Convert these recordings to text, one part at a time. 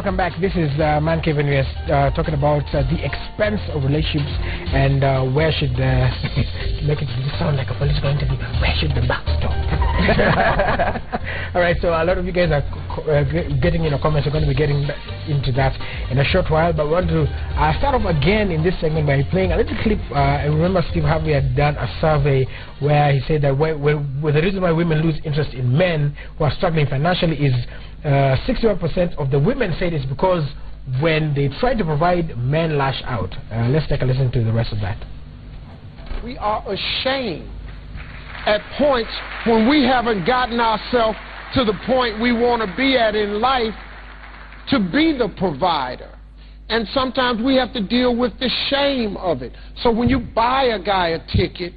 welcome back. This is Man Cave, and we are talking about the expense of relationships and where should make it sound like a political interview. Where should the buck stop? All right, so a lot of you guys are getting in the comments. We're going to be getting into that in a short while, but we want to start off again in this segment by playing a little clip. I remember Steve Harvey had done a survey where he said that the reason why women lose interest in men who are struggling financially is 61% of the women said it's because when they try to provide, men lash out. Let's take a listen to the rest of that. We are ashamed at points when we haven't gotten ourselves to the point we want to be at in life to be the provider. And sometimes we have to deal with the shame of it. So when you buy a guy a ticket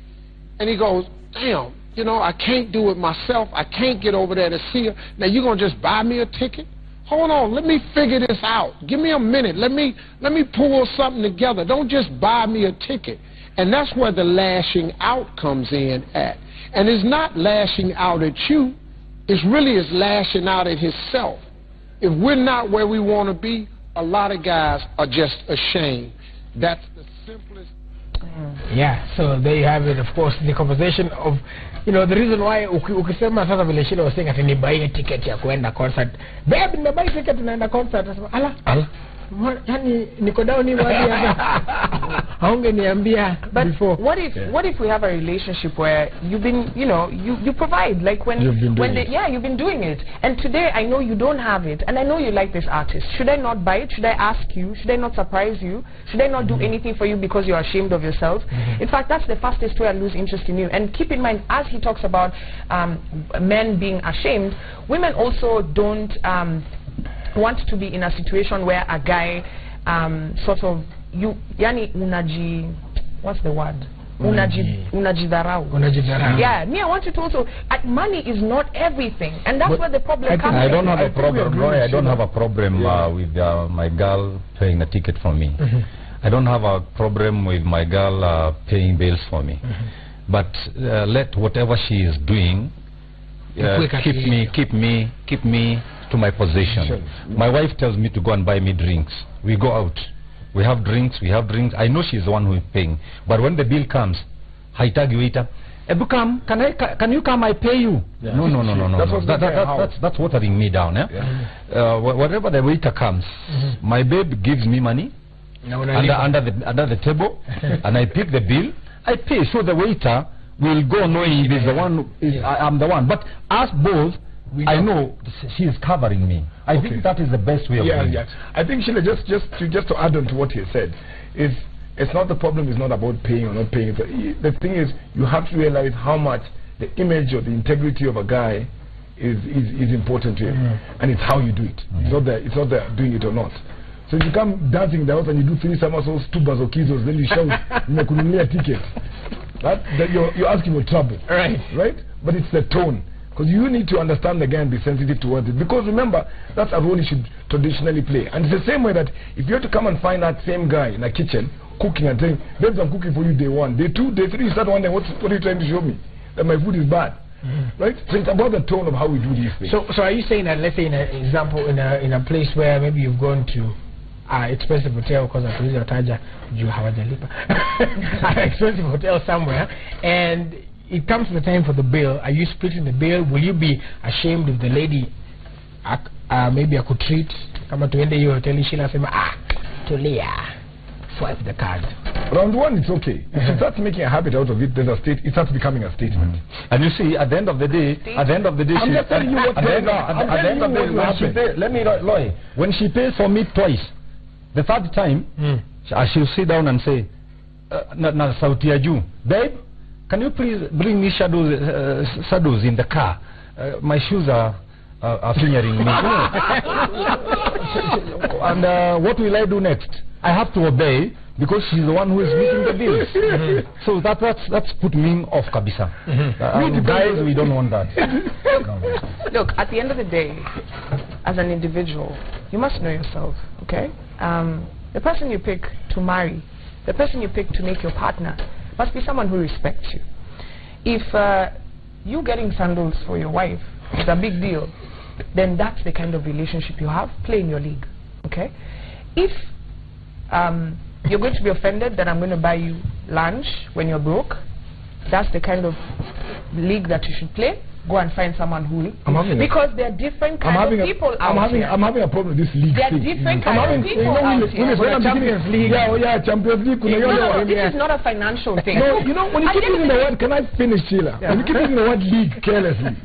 and he goes, damn, you know, I can't do it myself. I can't get over there to see her. Now, you're going to just buy me a ticket? Hold on. Let me figure this out. Give me a minute. Let me pull something together. Don't just buy me a ticket. And that's where the lashing out comes in at. And it's not lashing out at you. It's really is lashing out at himself. If we're not where we want to be, a lot of guys are just ashamed. That's the simplest. Yeah, so there you have it. Of course, the conversation of, you know, the reason why ukisema sasa vile Sheila was saying ati ni buy a ticket ya kuenda concert. Babe, nimebuy ticket naenda concert. Ala. Yani niko down ni wadi hapa. Haungeniambia before. What if we have a relationship where you've been, you know, you provide, like when you've been doing it, and today I know you don't have it, and I know you like this artist. Should I not buy it? Should I ask you? Should I not surprise you? Should I not do anything for you because you're ashamed of yourself? In fact, that's the fastest way I lose interest in you. And keep in mind, as he talks about men being ashamed, women also don't want to be in a situation where a guy sort of what's the word? Unajidharau. Yeah, me, I want you to also, money is not everything, and that's where the problem comes in. I don't have a problem, Roy. I don't have a problem with my girl paying a ticket for me. I don't have a problem with my girl paying bills for me. But let whatever she is doing keep me to my position. My wife tells me to go and buy me drinks. We go out. We have drinks. I know she's the one who is paying. But when the bill comes, haitagi waiter, Ebu come, can you come, I pay you. Yeah. No. That's watering me down. Whatever the waiter comes, my babe gives me money under the table, and I pick the bill, I pay. So the waiter will go knowing he's the one, I'm the one. But us both, I know she is covering me. I think that is the best way of doing it. I think, Sheila, just to add on to what he said, it's not the problem is not about paying or not paying. The thing is, you have to realize how much the image or the integrity of a guy is important to him, and it's how you do it. It's not the doing it or not. So if you come dancing in the house and you do 3 somersaults, 2 bazokizos, then you shout, "Nimekununulia ticket." That you're asking for trouble, right? But it's the tone. Because you need to understand the guy and be sensitive towards it. Because remember, that's a role you should traditionally play. And it's the same way that if you have to come and find that same guy in a kitchen, cooking and saying, "Babes, I'm cooking for you day 1, day 2, day 3, you start wondering, what are you trying to show me? That my food is bad." Right? So it's about the tone of how we do these things. So are you saying that, let's say in an example, in a place where maybe you've gone to expensive hotel, because you have an expensive hotel somewhere, and it comes to the time for the bill. Are you splitting the bill? Will you be ashamed if the lady maybe I could treat kama tuende hiyo hoteli Sheila sema tulia, swipe the card? Round 1, it's okay. If you start making a habit out of it, it starts becoming a statement. And you see, at the end of the day, I'm just telling you what when she pays for me twice, the 3rd time, she'll sit down and say, na sauti ya juu, "Babe, can you please bring me shadows in the car? My shoes are fingering me." And what will I do next? I have to obey because she's the one who is making the bills. So that's put me off kabisa. Guys, we don't want that. Look, at the end of the day, as an individual, you must know yourself, okay? The person you pick to marry, the person you pick to make your partner, must be someone who respects you. If you getting sandals for your wife is a big deal, then that's the kind of relationship you have. Play in your league. Okay? If you're going to be offended that I'm going to buy you lunch when you're broke, that's the kind of league that you should play. Go and find someone who will. Because there are different kinds of people out here. I'm having a problem with this league. There are different kinds of people out here. Champions League. Champions League. No, this is not a financial thing. No, you know, when you keep using the word, can I finish, Sheila? When you keep using the word league carelessly,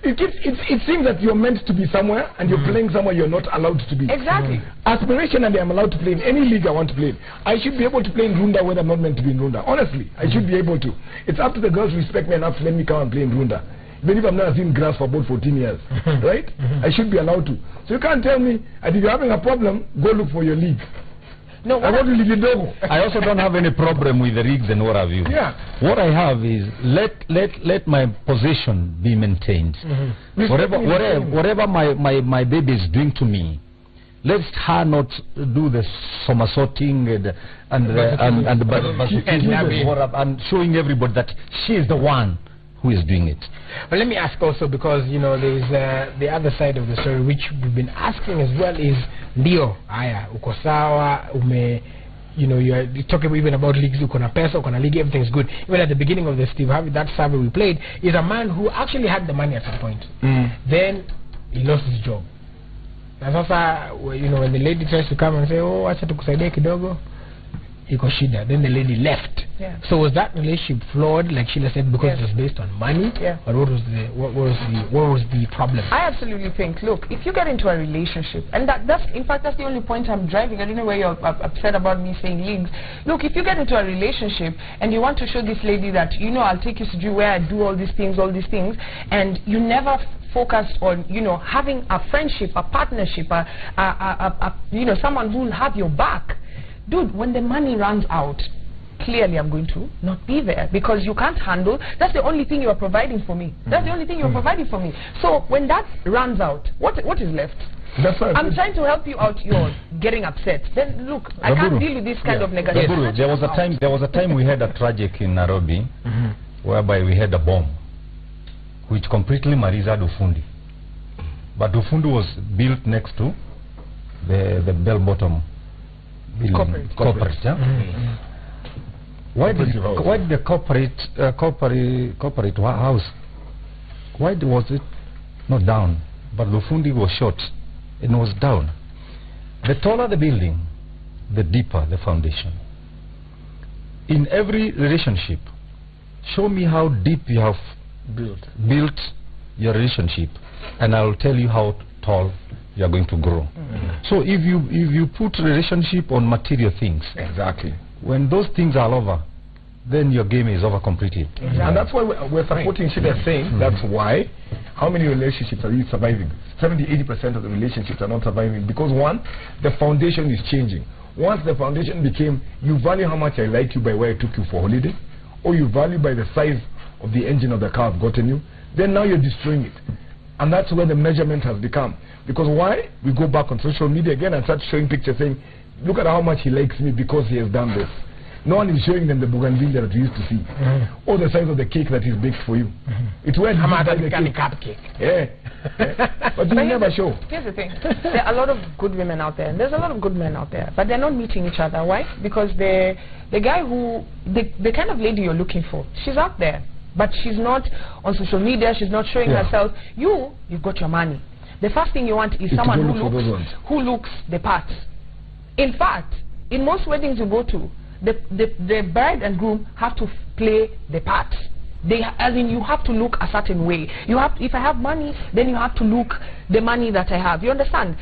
it seems that you're meant to be somewhere and you're playing somewhere you're not allowed to be. Exactly. Aspirationally, I'm allowed to play in any league I want to play in. I should be able to play in Runda when I'm not meant to be in Runda. Honestly, I should be able to. It's up to the girls to respect me enough to let me come and play in Runda. Even if I'm not seen grass for about 14 years, right? I should be allowed to. So you can't tell me, and if you're having a problem, go look for your league. No, I also don't have any problem with the rigs and what have you. Yeah. What I have is let my position be maintained. Whatever my baby is doing to me, let her not do the somersaulting and showing everybody that she is the one who is doing it. But let me ask also, because you know there is the other side of the story which we've been asking as well is ndio haya uko sawa you know you're talking even about leagues, uko na pesa, uko na league, everything's good. Even at the beginning of the Steve Harvey, that survey we played, is a man who actually had the money at some point. Then he lost his job. Na sasa you know when the lady tries to come and say, oh acha tukusaidie kidogo, iko shida, then the lady left. So was that relationship flawed, like Sheila said, because it was based on money? Or what was the problem? I absolutely think, look, if you get into a relationship, and that's in fact that's the only point I'm driving. I don't know where you're upset about me saying leagues. Look, if you get into a relationship and you want to show this lady that, you know, I'll take you to do where I do all these things, and you never focus on, you know, having a friendship, a partnership, you know, someone who will have your back. Dude, when the money runs out, clearly I'm going to not be there, because you can't handle. That's the only thing you are providing for me. That's the only thing you're providing for me. So when that runs out, what is left? I'm trying to help you out. You're getting upset. Then look, I can't deal with this kind of negativity. There was a time we had a tragic in Nairobi, whereby we had a bomb, which completely marized Ufundi. But Ufundi was built next to the bell bottom. Corporate, yeah? Why did the corporate house, why was it not down, but Lufundi was short and was down? The taller the building, the deeper the foundation. In every relationship, show me how deep you have built your relationship, and I will tell you how tall you are going to grow. So if you put relationship on material things, exactly, when those things are over, then your game is over completely. And that's why we're supporting Sheila saying that's why. How many relationships are you surviving? 70-80% of the relationships are not surviving because one, the foundation is changing. Once the foundation became, you value how much I like you by where I took you for holiday, or you value by the size of the engine of the car I've gotten you, then now you're destroying it. And that's where the measurement has become. Because why? We go back on social media again and start showing pictures saying, look at how much he likes me because he has done this. No one is showing them the bougainvillea that we used to see, or the size of the cake that is baked for you. It's when you buy the cupcake. But you never show. Here's the thing: there are a lot of good women out there, and there's a lot of good men out there, but they're not meeting each other. Why? Because the guy who the kind of lady you're looking for, she's out there, but she's not on social media. She's not showing herself. You've got your money. The first thing you want is someone who looks the part. In fact, in most weddings you go to, the bride and groom have to play the part. As in, you have to look a certain way. If I have money, then you have to look the money that I have. You understand?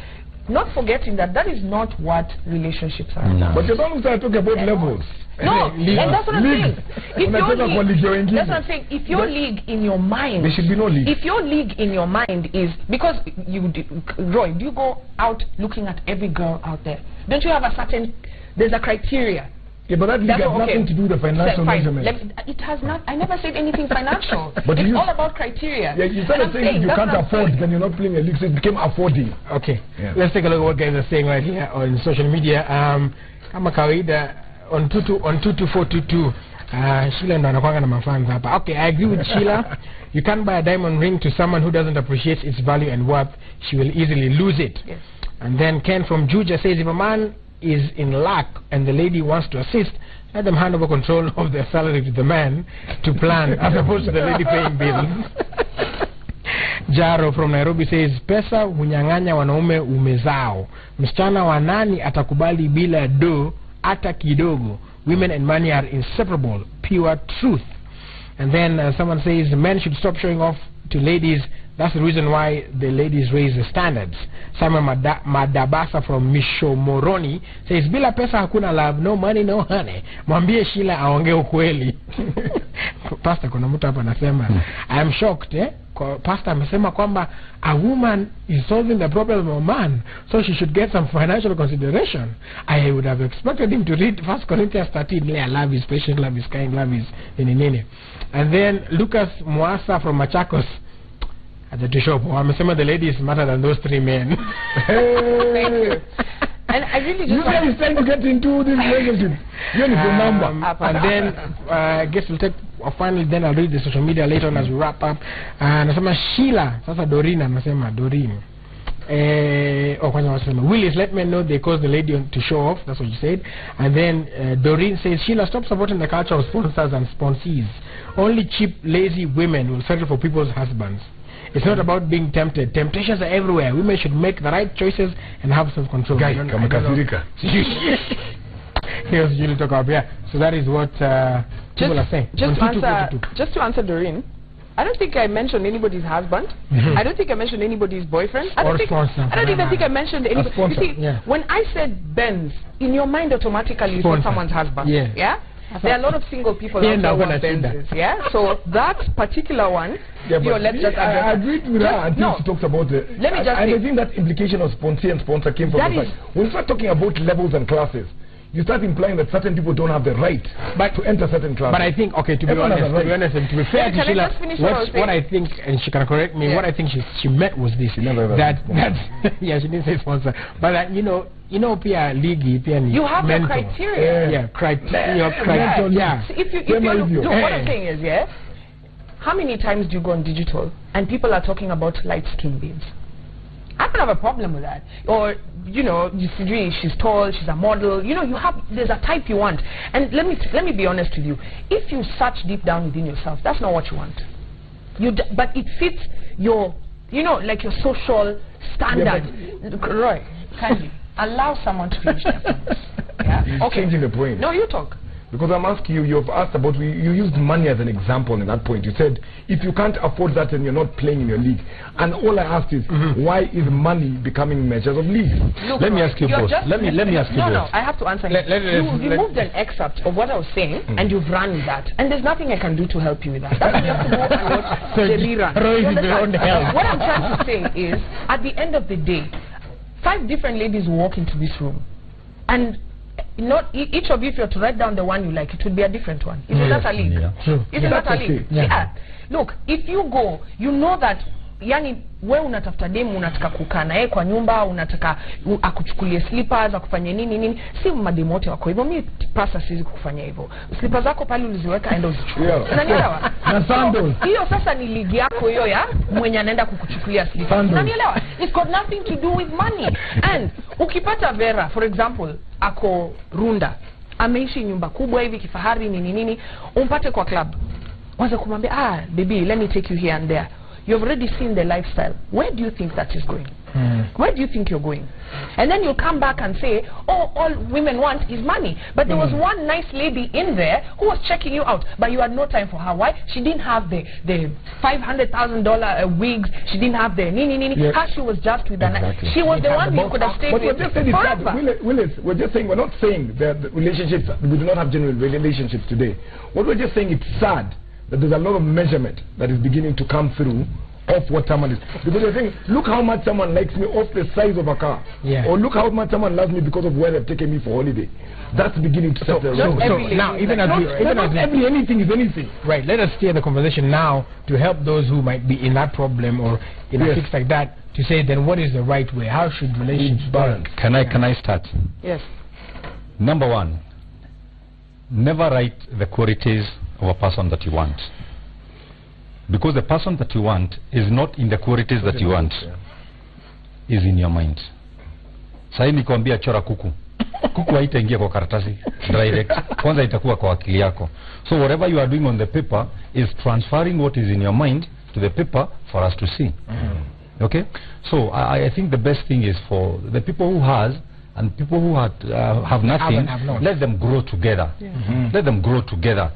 Not forgetting that is not what relationships are. No. But you're talking about levels. No, and that's what I'm saying. That's what I'm saying. If your league in your mind, there should be no league. If your league in your mind is, because Roy, do you go out looking at every girl out there? Don't you have a certain, there's a criteria? Yeah, but that league has nothing to do with the financial measurement. It has not. I never said anything financial. But it's all about criteria. Yeah, you started saying if you can't afford, then you're not playing a league, so it became affording. Okay, let's take a look at what guys are saying right here on social media. Kama kawaida on 22422. Sheila ndo anakuanga na mafans hapa. Okay, I agree with Sheila. You can't buy a diamond ring to someone who doesn't appreciate its value and worth. She will easily lose it. Yes. And then Ken from Juja says, if a man is in luck and the lady wants to assist, let them hand over control of their salary to the man to plan as opposed to the lady paying bills. Jaro from Nairobi says, pesa hunyang'anya wanaume umezao. Msichana wa nani atakubali bila do hata kidogo. Women and money are inseparable. Pure truth. And then someone says, men should stop showing off to ladies. That's the reason why the ladies raise the standards. Simon Madabasa from Mishomoroni says, bila pesa hakuna love, no money, no honey. Mwambie Sheila aongee ukweli. Pastor, kuna mtu hapa anasema, I am shocked, Pastor amesema kwamba a woman is solving the problem of a man, so she should get some financial consideration. I would have expected him to read 1 Corinthians 13, love is patient, love is kind, love is nini. And then Lucas Mwasa from Machakos at the shop, amesema the lady is smarter than those 3 men. Thank you. And I really just want to trying to get into this relationship. You need the number. And then I guess we'll take finally, then I'll read the social media later on as we wrap up. Nasema Sheila, sasa Doreen anasema Doreen. Willis, let me know they caused the lady to show off. That's what you said. And then Doreen says, Sheila, stop supporting the culture of sponsors and sponsees. Only cheap, lazy women will settle for people's husbands. It's not about being tempted. Temptations are everywhere. Women should make the right choices and have self-control. Guys, here's Julie talk about. Yeah. So that is what people are saying. Just to answer Doreen, I don't think I mentioned anybody's husband. I don't think I mentioned anybody's boyfriend. I don't even think I mentioned anybody. You see, when I said Benz, in your mind automatically you saw someone's husband. Yeah? There are a lot of single people out there who want Benzes. Yeah? So that particular one, let's just I agreed with her until she talks about it. Let me just I think that implication of sponsor and sponsor came from the fact. When you start talking about levels and classes, you start implying that certain people don't have the right to enter certain classes. But I think, okay, to be honest and to be fair to Sheila, what I think, and she can correct me, what I think she meant was this, that yeah, she didn't say sponsor, but you know, Pia Ligi, Pia you have the criteria. Criteria. So if you look, what I'm saying is, how many times do you go on digital and people are talking about light skin babes? I don't have a problem with that. Or, you know, she's tall, she's a model. You know, there's a type you want. And let me be honest with you. If you search deep down within yourself, that's not what you want. But it fits your, you know, like your social standard. Roy, kindly allow someone to finish their points. Yeah? Changing the point. No, you talk. Because I'm asking you, you've asked about, you used money as an example in that point. You said, if you can't afford that and you're not playing in your league. And all I asked is, why is money becoming measures of league? Look, let me ask you both. Let me ask you both. No, I have to answer you. You moved an excerpt of what I was saying, and you've run with that. And there's nothing I can do to help you with that. That's why you have to go and watch the rerun. What I'm trying to say is, at the end of the day, 5 different ladies walk into this room. And not each of you, if you're to write down the one you like, it would be a different one. It is not a league. It is not a league. Look, if you go, you know that yani wewe unatafuta demu, unataka kukaa naye kwa nyumba, unataka akuchukulie slippers, akufanyie nini, si mademu wote wako hivyo. Mimi pasa siwezi kukufanyia hivyo. Slippers zako pale uliziweka enda uzichukue. Unanielewa? Na sandals. Hiyo sasa ni ligi yako hiyo ya mwenye anaenda kukuchukulia slippers. Unanielewa? It's got nothing to do with money. And ukipata Vera, for example, ako Runda, ameishi nyumba kubwa hivi kifahari nini, umpate kwa club. Waza kumwambia, baby, let me take you here and there. You've already seen the lifestyle. Where do you think that is going? Where do you think you're going? And then you'll come back and say, all women want is money. But there was one nice lady in there who was checking you out, but you had no time for her. Why? She didn't have the $500,000 wigs. She didn't have the nini. Her, she was just with she was the one you could have stayed with forever. Willis, we're just saying, we're not saying that the relationships, we do not have genuine relationships today. What we're just saying, it's sad that there's a lot of measurement that is beginning to come through of what someone is. Because you're saying, look how much someone likes me off the size of a car. Or look how much someone loves me because of where they've taken me for holiday. That's beginning to set the so now, anything is anything. Right, let us steer the conversation now to help those who might be in that problem or in a fix like that, to say then what is the right way? How should relationships balance? Can I start? Yes. Number one, never write the qualities of a person that you want, because the person that you want is not in the qualities that you want, is in your mind. Sasa nikwambia chora kuku, kuku haitaingia kwa karatasi direct, kwanza itakuwa kwa akili yako. So whatever you are doing on the paper is transferring what is in your mind to the paper for us to see. Okay, so I think the best thing is for the people who has and people who have nothing, let them grow together. Let them grow together,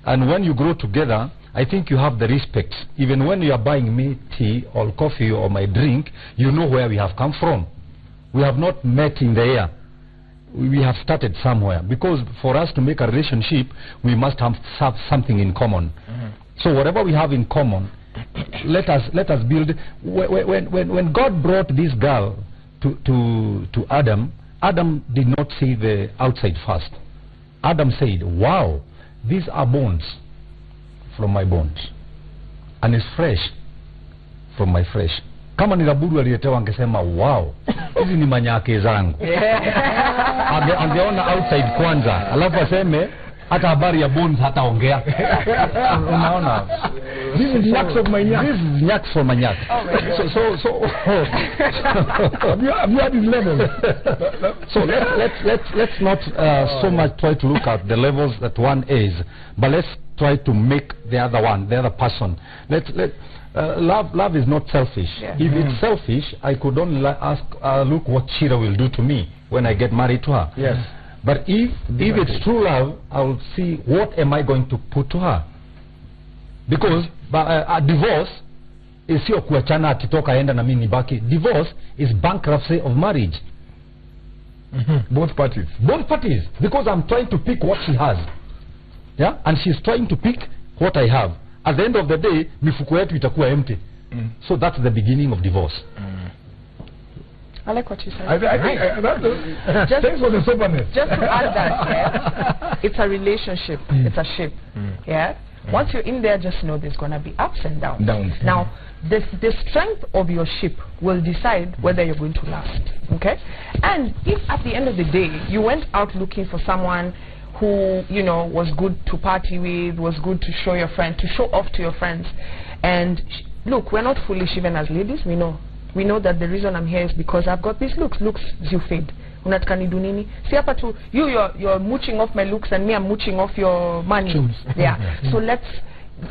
and when you grow together, I think you have the respect. Even when you are buying me tea or coffee or my drink, you know where we have come from. We have not met in the air. We have started somewhere, because for us to make a relationship, we must have something in common. So whatever we have in common, let us build. When God brought this girl to Adam, Adam did not see the outside first. Adam said, wow, these are bones from my bones, and it's fresh from my flesh. Kama ni Zaburi aliyetewa angesema wow, hizi ni manyake zangu. Angeona outside kwanza, alafu aseme hata habari ya bones hata ongea. Unaona? This is knacks of my nyak. This is knacks for my nyak. So have you had these levels? So let's not so much try to look at the levels that one is, but let's try to make the other one, the other person. Love is not selfish. If it's selfish, I could only ask, look what Shira will do to me when I get married to her. Yes. But if it's true love, I will see what am I going to put to her. Because a divorce is sio kuachana akitoka enda na mimi nibaki. Divorce is bankruptcy of marriage. Both parties. Both parties. Because I'm trying to pick what she has. Yeah? And she's trying to pick what I have. At the end of the day, mifuko yetu itakuwa empty. So that's the beginning of divorce. I like what you said. Thanks for the soberness. Just to add that, yeah, it's a relationship. It's a ship. Yeah. Once you're in there, just know there's gonna be ups and downs. Now, the strength of your ship will decide whether you're going to last. Okay. And if at the end of the day you went out looking for someone who, you know, was good to party with, was good to show your friend, to show off to your friends, and look, we're not foolish even as ladies. We know that the reason I'm here is because I've got these looks you fade. Unataka nidu nini? Si hapa tu you're mooching off my looks and me I'm mooching off your money. Yeah. So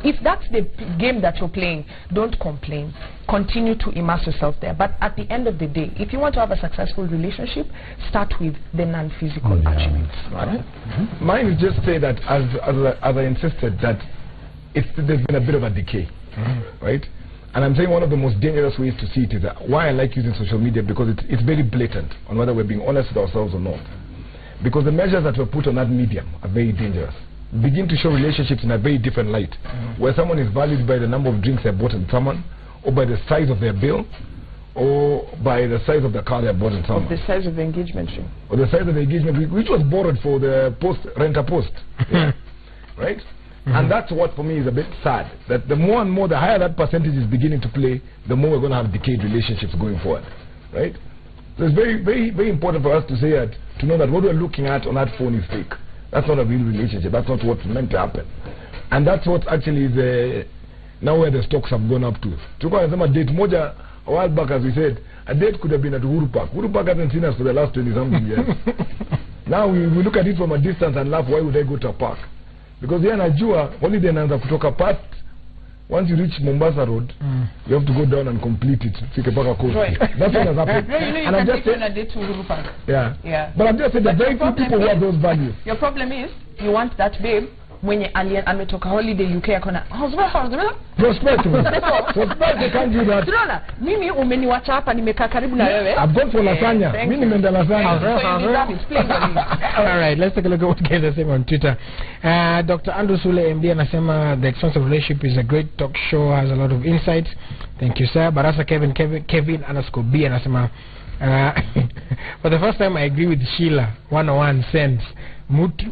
if that's the game that you're playing, don't complain. Continue to immerse yourself there. But at the end of the day, if you want to have a successful relationship, start with the non-physical attributes. Right? Mine is just say that as I insisted that there's been a bit of a decay, right? And I'm saying one of the most dangerous ways to see it is that why I like using social media, because it's very blatant on whether we're being honest with ourselves or not. Because the measures that were put on that medium are very dangerous. Begin to show relationships in a very different light, where someone is valued by the number of drinks they bought in someone, or by the size of their bill, or by the size of the car they bought in someone. Or the size of the engagement ring. Or the size of the engagement ring, which was borrowed for the rent-a-post. Yeah. Right? And that's what for me is a bit sad, that the more and more, the higher that percentage is beginning to play, the more we're going to have decayed relationships going forward. Right? So it's very, very, very important for us to say that, to know that what we're looking at on that phone is fake. That's not a real relationship. That's not what's meant to happen. And that's what actually is now where the stocks have gone up to. Tuko anasema date moja a while back, as we said, a date could have been at Uhuru Park. Uhuru Park hasn't seen us for the last 20-something years. Now we look at it from a distance and laugh, why would I go to a park? Because here najua holiday inaanza kutoka past. Once you reach Mombasa Road, you have to go down and complete it. Fike paka coast. Right. That's what has happened. And I'm just saying a date to Uhuru Park. Yeah. But I'm just saying that very few people who have those values. Your problem is you want that babe mwenye ametoka holiday UK akona prospect they can't do that. Tunaona mimi umeniwacha hapa nimekaa karibu na wewe. I've gone for lasagna. Mimi nimeenda lasagna. All right, let's take a look at what guys are saying on Twitter. Dr. Andrew Sule MD anasema the Expensive Relationship is a great talk show, has a lot of insights. Thank you, sir. Barasa Kevin _B anasema for the first time I agree with Sheila 101 cents.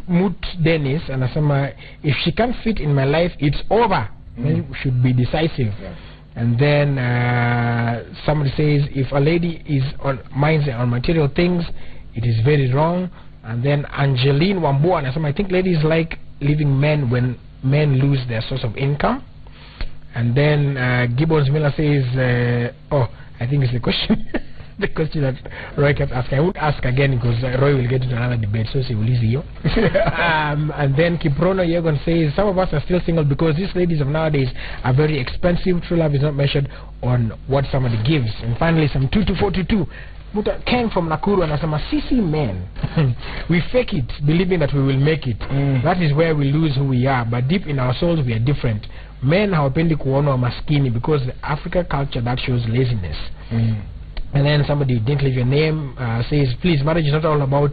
Mut Dennis anasema if she can't fit in my life, it's over. We should be decisive. And then somebody says if a lady is on minds on material things, it is very wrong. And then Angeline Wambua anasema, I think ladies like leaving men when men lose their source of income. And then Gibbons Miller says, oh, I think it's the question. The question that Roy kept asking. I won't ask again because Roy will get into another debate, so he will leave you. And then Kiprono Yegon says, some of us are still single because these ladies of nowadays are very expensive. True love is not measured on what somebody gives. And finally, some 2242 Muta came from Nakuru and asama, sisi men, we fake it, believing that we will make it. That is where we lose who we are. But deep in our souls, we are different. Men hawapendi kuona maskini because the African culture that shows laziness. And then somebody who didn't leave your name says, please, marriage is not all about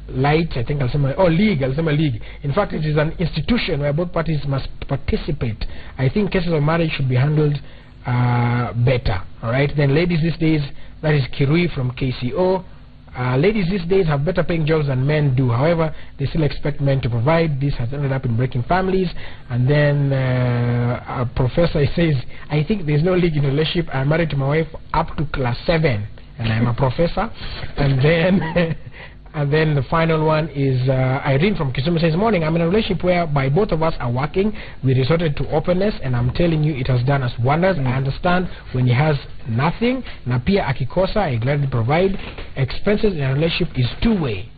light. I think I'll say league. League. In fact, it is an institution where both parties must participate. I think cases of marriage should be handled better. All right. Then ladies these days, that is Kirui from KCO. Ladies these days have better paying jobs than men do. However, they still expect men to provide. This has ended up in breaking families. And then a professor says, I think there's no league in relationship. I'm married to my wife up to class 7 and I'm a professor. And then and then the final one is Irene from Kisumu says, morning, I'm in a relationship whereby both of us are working. We resorted to openness and I'm telling you it has done us wonders. I understand when he has nothing. Na pia akikosa, I gladly provide. Expenses in a relationship is two-way.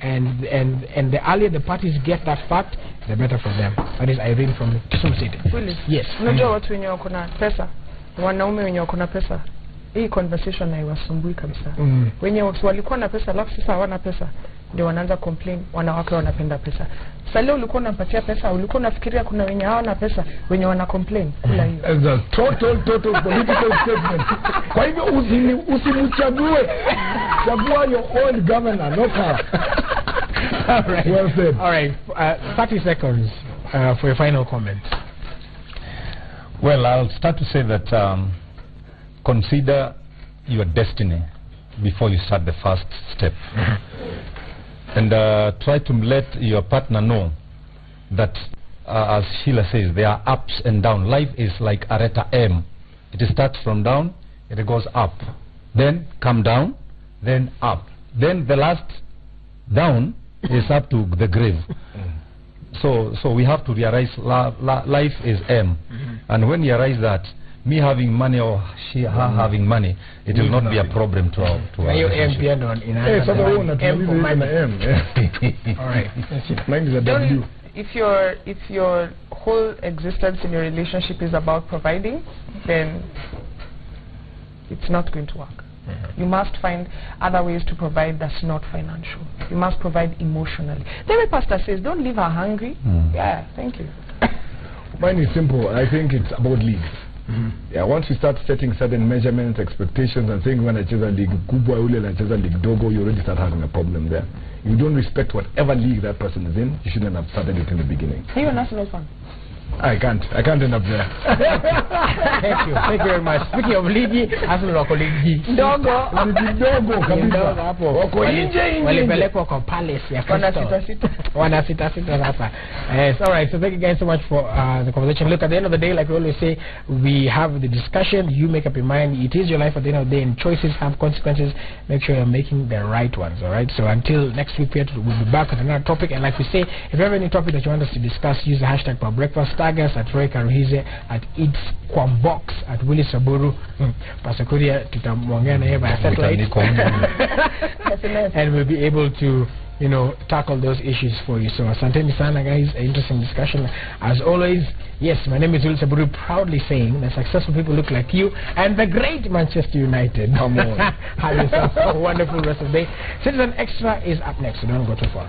And the earlier the parties get that fact, the better for them. That is Irene from Kisumu City. Really? Yes. Unajua watu wenye wako na pesa, wanaume wenye wako na pesa, hii conversation na iwasumbui kabisa. Wenye walikuwa na pesa alafu sasa hawana pesa ndio wanaanza complain wanawake wanapenda pesa. Sasa leo ulikuwa unampatia pesa, ulikuwa unafikiria kuna wenye hawana pesa wenye wana complain kula hiyo. It's a total political statement. Kwa hivyo usimchague. Chagua your own governor, no car. All right. Well said. All right. 30 seconds for your final comment. Well, I'll start to say that consider your destiny before you start the first step. And try to let your partner know that, as Sheila says, there are ups and downs. Life is like a letter M. It starts from down, it goes up. Then come down, then up. Then the last down is up to the grave. So we have to realize life is M. And when you realize that, me having money or she having money, it will not be a problem to our relationship. All right. Mine is a W. If your whole existence in your relationship is about providing, then it's not going to work. You must find other ways to provide that's not financial. You must provide emotionally. The way pastor says, don't leave her hungry. Yeah, thank you. Mine is simple. I think it's about leagues. Yeah, once you start setting certain measurements, expectations, and saying when I chase a league kubwa ule and chase a league dogo, you already start having a problem there. If you don't respect whatever league that person is in, you shouldn't have started it in the beginning. Are you a national fan? I can't end up there. Thank you very much. Speaking of ligi, Arsenal wako ligi dogo kabisa hapo, wako nje walipelekwa kwa Palace ya wana sita sasa. All right, so thank you guys so much for the conversation. Look, at the end of the day, like we always say, we have the discussion, you make up your mind. It is your life at the end of the day, and choices have consequences. Make sure you're making the right ones. All right, so until next week, we'll be back with another topic. And like we say, if you have any topic that you want us to discuss, use the hashtag for breakfast. Tag us at Roy Karuhize, at It's Kwambox, at Willie Saburu, Pasakuria, tutamwongea na yeye by satellite, and we'll be able to, you know, tackle those issues for you. So asanteni sana guys, an interesting discussion as always. Yes, my name is Willie Saburu, proudly saying that successful people look like you and the great Manchester United. Come on. Have yourself a wonderful rest of the day. Citizen Extra is up next, so don't go too far.